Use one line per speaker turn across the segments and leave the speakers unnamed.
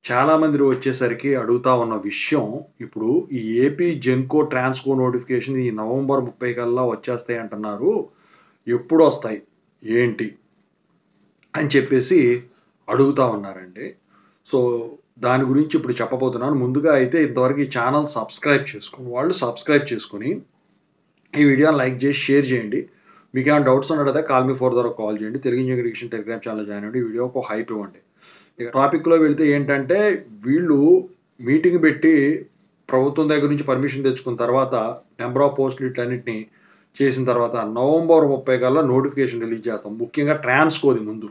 చాలామంది వచ్చేసరికి అడుగుతా ఉన్న విషయం, ఇప్పుడు ఈ ఏపీ జెన్‌కో, ట్రాన్స్‌కో నోటిఫికేషన్ ఈ నవంబర్ 30 కల్లా వచ్చేస్తాయి అంటున్నారు. ఎప్పుడొస్తాయి? ఏంటి? అని చెప్పేసి అడుగుతా ఉన్నారండి. సో, దాని గురించి ఇప్పుడు చెప్పబోతున్నాను. ముందుగా అయితే ఇంతవరకు ఈ ఛానల్ సబ్స్క్రైబ్ చేసుకుని వాళ్ళు సబ్స్క్రైబ్ చేసుకొని, ఈ వీడియోని లైక్ చేసి, షేర్ చేయండి. మీకేమైనా డౌట్స్ ఉన్నట్టయితే కాల్ మీ ఫర్దర్ కాల్ చేయండి. తెలుగు ఇంజినీరింగ్ ఎడ్యుకేషన్ టెలిగ్రామ్ ఛానెల్‌లో జాయిన్ అవ్వండి. ఈ వీడియోకి ఒక హైప్ ఇవ్వండి. ఇక టాపిక్‌లో వెళ్తే ఏంటంటే, వీళ్ళు మీటింగ్ పెట్టి ప్రభుత్వం దగ్గర నుంచి పర్మిషన్ తెచ్చుకున్న తర్వాత నంబర్ ఆఫ్ పోస్టులు వీటన్నిటిని చేసిన తర్వాత నవంబర్ 30 కల్లా నోటిఫికేషన్ రిలీజ్ చేస్తాం. ముఖ్యంగా ట్రాన్స్‌కోది ముందు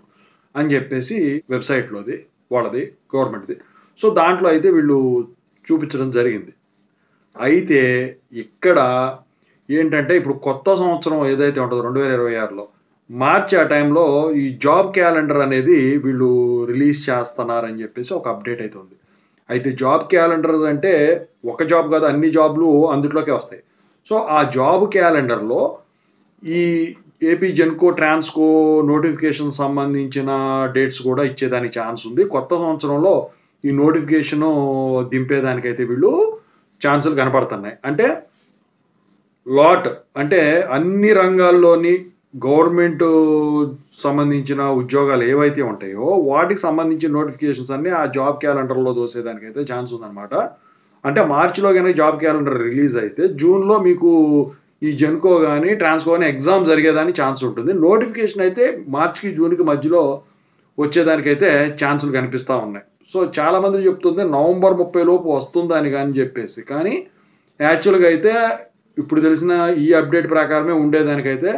అని చెప్పేసి వెబ్‌సైట్‌లోది వాళ్ళది గవర్నమెంట్‌ది. సో, దాంట్లో అయితే వీళ్ళు చూపించడం జరిగింది. అయితే ఇక్కడ ఏంటంటే, ఇప్పుడు కొత్త సంవత్సరం ఏదైతే ఉంటదో 2026లో మార్చి ఆ టైంలో ఈ జాబ్ క్యాలెండర్ అనేది వీళ్ళు రిలీజ్ చేస్తున్నారని చెప్పేసి ఒక అప్డేట్ అయితే ఉంది. అయితే జాబ్ క్యాలెండర్ అంటే ఒక జాబ్ కాదు, అన్ని జాబ్‌లు అందుట్లోకే వస్తాయి. సో, ఆ జాబ్ క్యాలెండర్‌లో ఈ ఏపీ జెన్‌కో, ట్రాన్స్‌కో నోటిఫికేషన్ సంబంధించిన డేట్స్ కూడా ఇచ్చేదానికి ఛాన్స్ ఉంది. కొత్త సంవత్సరంలో ఈ నోటిఫికేషను దింపేదానికైతే వీళ్ళు ఛాన్సులు కనపడుతున్నాయి. అంటే అంటే అన్ని రంగాల్లోని గవర్నమెంట్ సంబంధించిన ఉద్యోగాలు ఏవైతే ఉంటాయో వాటికి సంబంధించిన నోటిఫికేషన్స్ అన్నీ ఆ జాబ్ క్యాలెండర్‌లో దోసేదానికైతే ఛాన్స్ ఉందన్నమాట. అంటే మార్చిలో గనక జాబ్ క్యాలెండర్ రిలీజ్ అయితే జూన్‌లో మీకు ఈ జెన్‌కో గాని, ట్రాన్స్‌కో గాని ఎగ్జామ్ జరిగేదానికి ఛాన్స్ ఉంటుంది. నోటిఫికేషన్ అయితే మార్చ్‌కి, జూన్‌కి మధ్యలో వచ్చేదానికైతే ఛాన్సులు కనిపిస్తా ఉన్నాయి. సో, చాలామంది చెప్తుంది నవంబర్ 30 లోపు వస్తుందని గాని చెప్పేసి. కానీ యాక్చువల్‌గా అయితే ఇప్పుడు తెలిసిన ఈ అప్డేట్ ప్రకారమే ఉండేదానికైతే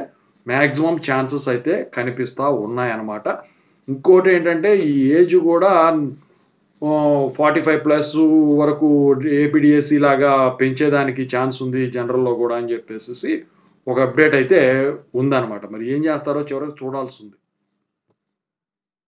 మాక్సిమం ఛాన్సెస్ అయితే కనిపిస్తా ఉన్నాయన్నమాట. ఇంకోటేంటంటే ఈ ఏజ్ గూడా 45+ వరకు ఏపీడీఎస్సీ లాగా పెంచేదానికి ఛాన్స్ ఉంది జనరల్‌లో గూడా అని జెప్పేసేసి ఒక అప్డేట్ అయితే ఉందన్నమాట. మరి ఏం జేస్తారో చివరికి చూడాల్సుంది.